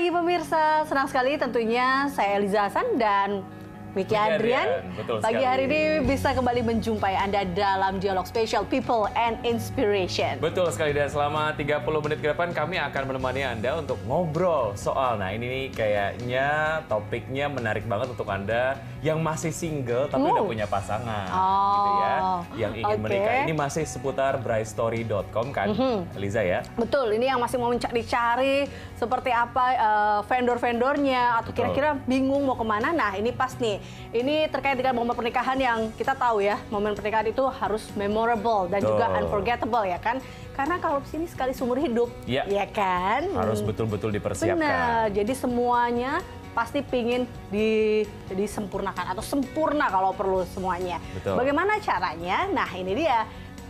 pagi pemirsa, senang sekali tentunya saya Eliza Hasan dan Miki Adrian. Pagi hari ini bisa kembali menjumpai Anda dalam dialog spesial People and Inspiration. Betul sekali, dan selama 30 menit ke depan kami akan menemani Anda untuk ngobrol soal, nah ini nih kayaknya topiknya menarik banget untuk Anda yang masih single tapi udah punya pasangan gitu ya, yang ingin menikah. Ini masih seputar brightstory.com kan, Eliza ya? Betul, ini yang masih mau mencari-cari seperti apa vendor-vendornya atau kira-kira bingung mau kemana. Nah ini pas nih. Ini terkait dengan momen pernikahan yang kita tahu ya, momen pernikahan itu harus memorable dan juga unforgettable ya kan. Karena kalau sini sekali seumur hidup, ya kan? Harus betul-betul dipersiapkan. Benar, jadi semuanya pasti pingin disempurnakan atau sempurna kalau perlu semuanya. Betul. Bagaimana caranya? Nah ini dia.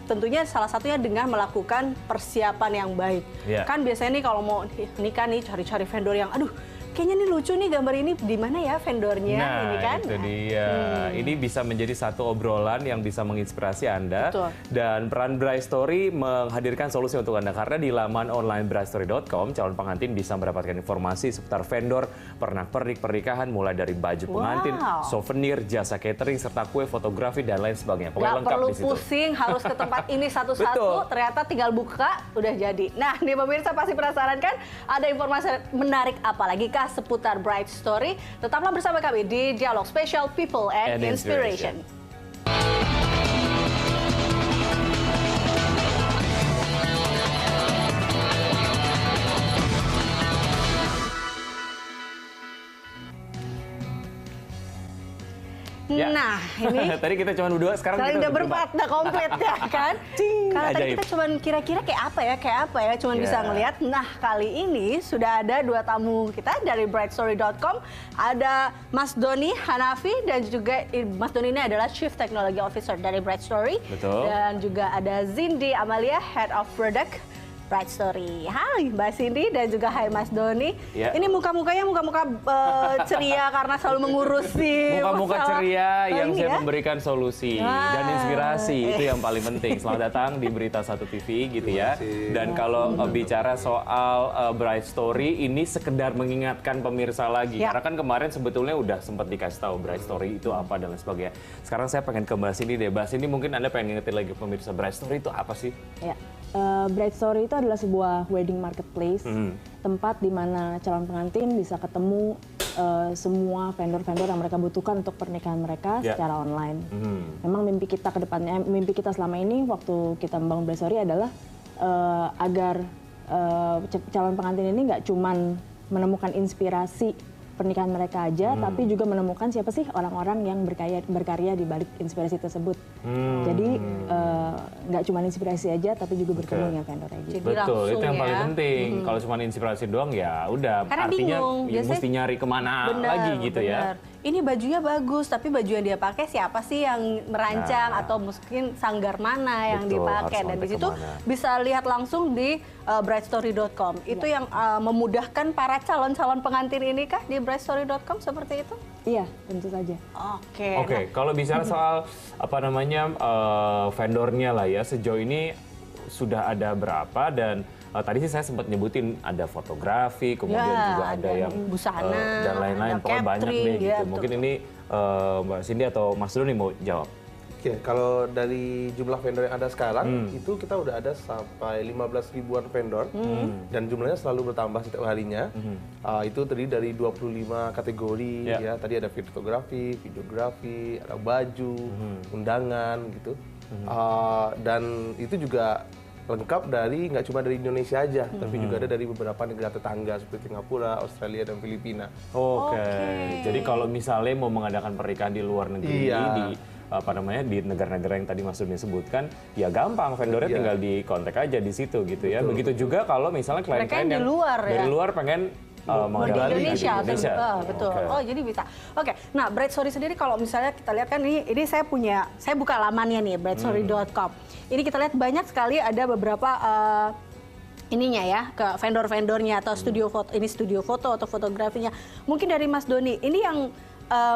Tentunya salah satunya dengan melakukan persiapan yang baik. Kan biasanya nih kalau mau nikah nih cari-cari vendor yang aduh kayaknya nih lucu nih gambar ini, di mana ya vendornya, nah, ini kan? Itu dia. Ini bisa menjadi satu obrolan yang bisa menginspirasi Anda. Betul. Dan peran Bright Story menghadirkan solusi untuk Anda. Karena di laman online brightstory.com, calon pengantin bisa mendapatkan informasi seputar vendor, pernak-pernik pernikahan, mulai dari baju pengantin, souvenir, jasa catering, serta kue, fotografi, dan lain sebagainya. Pokoknya lengkap di situ. Gak perlu pusing, harus ke tempat ini satu-satu, ternyata tinggal buka, udah jadi. Nah, nih pemirsa pasti penasaran kan? Ada informasi menarik apa lagi kah seputar Bright Story? Tetaplah bersama kami di Dialog Spesial People and Inspiration. Ya. Nah, ini tadi kita cuma berdua, sekarang kita udah berempat, udah komplit ya kan? Kalau tadi kita cuma kira-kira kayak apa ya, cuma bisa ngelihat. Nah, kali ini sudah ada dua tamu kita dari brightstory.com. Ada Mas Doni Hanafi dan juga Mas Doni ini adalah Chief Technology Officer dari Bright Story. Betul. Dan juga ada Zindi Amalia, Head of Product Bright Story. Hai Mbak Cindy dan juga hai Mas Doni. Ini muka-mukanya muka-muka ceria karena selalu mengurusi muka-muka ceria yang saya ya? memberikan solusi dan inspirasi. Itu yang paling penting. Selamat datang di Berita Satu TV gitu ya. Dan kalau bicara soal Bright Story, ini sekedar mengingatkan pemirsa lagi. Karena kan kemarin sebetulnya udah sempat dikasih tahu Bright Story itu apa dan lain sebagainya. Sekarang saya pengen ke Mbak Cindy deh. Mbak Cindy, mungkin Anda pengen ngingetin lagi pemirsa, Bright Story itu apa sih? Ya. Bright Story itu adalah sebuah wedding marketplace, tempat di mana calon pengantin bisa ketemu semua vendor-vendor yang mereka butuhkan untuk pernikahan mereka secara online. Memang mimpi kita ke depannya, mimpi kita selama ini waktu kita membangun Bright Story adalah agar calon pengantin ini nggak cuman menemukan inspirasi pernikahan mereka aja, tapi juga menemukan siapa sih orang-orang yang berkarya di balik inspirasi tersebut. Jadi nggak cuma inspirasi aja, tapi juga bertemu dengan vendor aja. Jadi betul, itu yang paling ya. penting. Kalau cuma inspirasi doang ya udah, karena artinya bingung. mesti nyari kemana lagi gitu ya. Ini bajunya bagus, tapi baju yang dia pakai siapa sih yang merancang atau mungkin sanggar mana yang dipakai, dan di situ bisa lihat langsung di brightstory.com. Itu yang memudahkan para calon-calon pengantin ini kah di brightstory.com seperti itu? Iya, tentu saja. Oke. Kalau bicara soal apa namanya vendornya lah ya, sejauh ini sudah ada berapa, dan tadi sih saya sempat nyebutin ada fotografi, kemudian juga ada yang busana dan lain-lain, pokoknya banyak deh gitu. Mungkin ini Mbak Cindy atau Mas Doni mau jawab. Oke, kalau dari jumlah vendor yang ada sekarang, itu kita udah ada sampai 15 ribuan vendor, dan jumlahnya selalu bertambah setiap harinya. Itu terdiri dari 25 kategori, ya. Tadi ada fotografi, videografi, ada baju, undangan gitu. Dan itu juga lengkap dari nggak cuma dari Indonesia aja, tapi juga ada dari beberapa negara tetangga seperti Singapura, Australia, dan Filipina. Jadi kalau misalnya mau mengadakan pernikahan di luar negeri, di apa namanya di negara-negara yang tadi Mas Doni sebutkan, ya gampang, vendornya tinggal di kontak aja di situ gitu ya. Begitu juga kalau misalnya klien-klien yang dari luar pengen di Indonesia. Betul. Oh, jadi bisa. Oke. Nah, Bright Story sendiri kalau misalnya kita lihat kan ini saya buka lamannya nih, brightstory.com. Ini kita lihat banyak sekali ada beberapa ininya ya, ke vendor-vendornya atau studio foto atau fotografinya. Mungkin dari Mas Doni, ini yang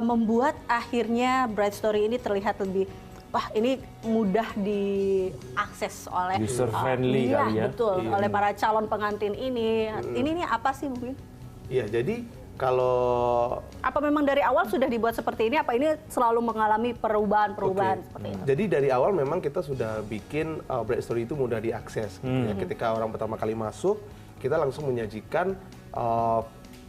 membuat akhirnya Bright Story ini terlihat lebih wah ini mudah diakses oleh user friendly kali ya. Betul, oleh para calon pengantin ini. Ini apa sih mungkin? Iya, jadi kalau apa memang dari awal sudah dibuat seperti ini? Apa ini selalu mengalami perubahan-perubahan seperti itu? Jadi dari awal memang kita sudah bikin Bright Story itu mudah diakses. Gitu ya. Ketika orang pertama kali masuk, kita langsung menyajikan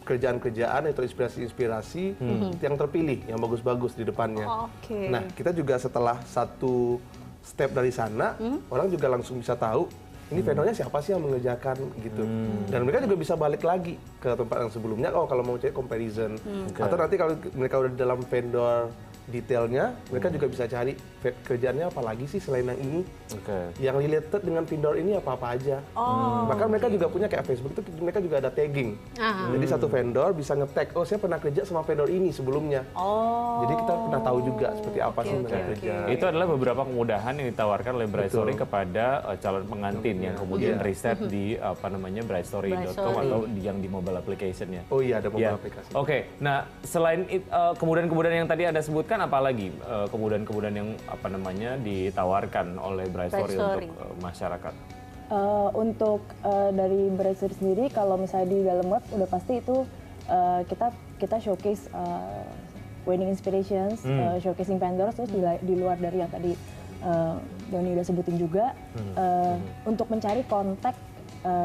kerjaan-kerjaan atau inspirasi-inspirasi yang terpilih, yang bagus-bagus di depannya. Nah, kita juga setelah satu step dari sana, orang juga langsung bisa tahu ini vendornya siapa sih yang mengerjakan gitu. Dan mereka juga bisa balik lagi ke tempat yang sebelumnya, oh kalau mau cari comparison. Atau nanti kalau mereka udah di dalam vendor detailnya, mereka juga bisa cari kerjaannya apa lagi sih selain yang ini. Yang related dengan vendor ini apa-apa aja. Bahkan mereka juga punya kayak Facebook itu mereka juga ada tagging. Jadi satu vendor bisa nge-tag, oh saya pernah kerja sama vendor ini sebelumnya. Jadi kita pernah tahu juga seperti apa sih mereka kerja. Itu adalah beberapa kemudahan yang ditawarkan oleh Bright Story kepada calon pengantin yang kemudian riset di brightstory.com atau yang di mobile application-nya. Oh iya, ada mobile aplikasi. Oke, nah selain kemudahan-kemudahan yang tadi Anda sebutkan, apalagi kemudahan-kemudahan yang ditawarkan oleh Bright Story untuk masyarakat? Untuk dari Bright Story sendiri, kalau misalnya di dalam web udah pasti itu kita showcase wedding inspirations, showcasing vendors, terus di luar dari yang tadi Doni udah sebutin juga, untuk mencari kontak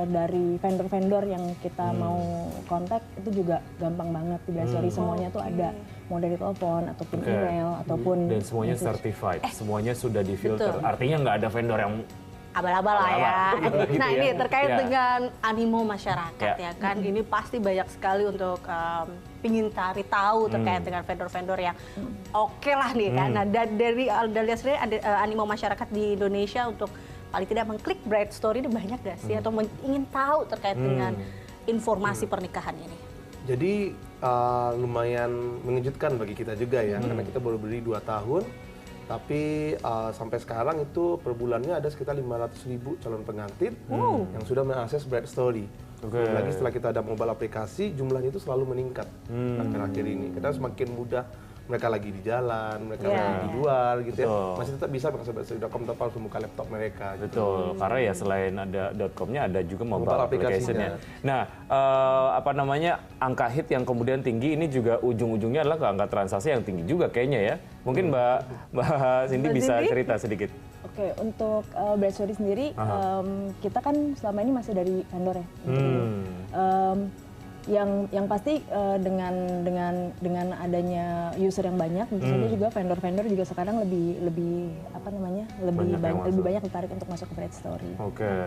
dari vendor-vendor yang kita mau kontak itu juga gampang banget di Bright Story. Semuanya tuh ada, mau dari telepon ataupun email ataupun dan semuanya certified, semuanya sudah difilter. Artinya nggak ada vendor yang abal-abal lah ya. Gitu Nah ya. ini terkait dengan animo masyarakat ya kan, ini pasti banyak sekali untuk ingin cari tahu terkait dengan vendor-vendor yang oke lah nih kan. Nah dari Aldalia sendiri ada animo masyarakat di Indonesia untuk paling tidak mengklik Bright Story ini banyak gak sih? Atau ingin tahu terkait dengan informasi pernikahan ini? Jadi lumayan mengejutkan bagi kita juga ya, karena kita baru berdiri 2 tahun, tapi sampai sekarang itu per bulannya ada sekitar 500.000 calon pengantin yang sudah mengakses Bright Story. Lagi setelah kita ada mobile aplikasi, jumlahnya itu selalu meningkat akhir-akhir ini. Kita semakin mudah, mereka lagi di jalan, mereka lagi di luar gitu ya, masih tetap bisa mengakses brightstory.com tanpa harus membuka laptop mereka. Gitu. Karena ya selain ada .com-nya ada juga mobile application-nya. Nah, angka hit yang kemudian tinggi ini juga ujung-ujungnya adalah ke angka transaksi yang tinggi juga kayaknya ya. Mungkin Mbak Cindy bisa cerita sedikit. Oke, untuk Bright Story sendiri, kita kan selama ini masih dari vendor ya. Yang pasti dengan adanya user yang banyak, tentu saja juga vendor-vendor juga sekarang lebih banyak tertarik untuk masuk ke Bright Story.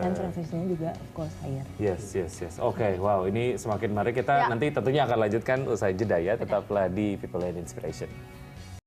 Dan transaksinya juga of course higher. Yes. Oke, wow, ini semakin menarik. Kita nanti tentunya akan lanjutkan usai jeda ya. Tetaplah di People and Inspiration.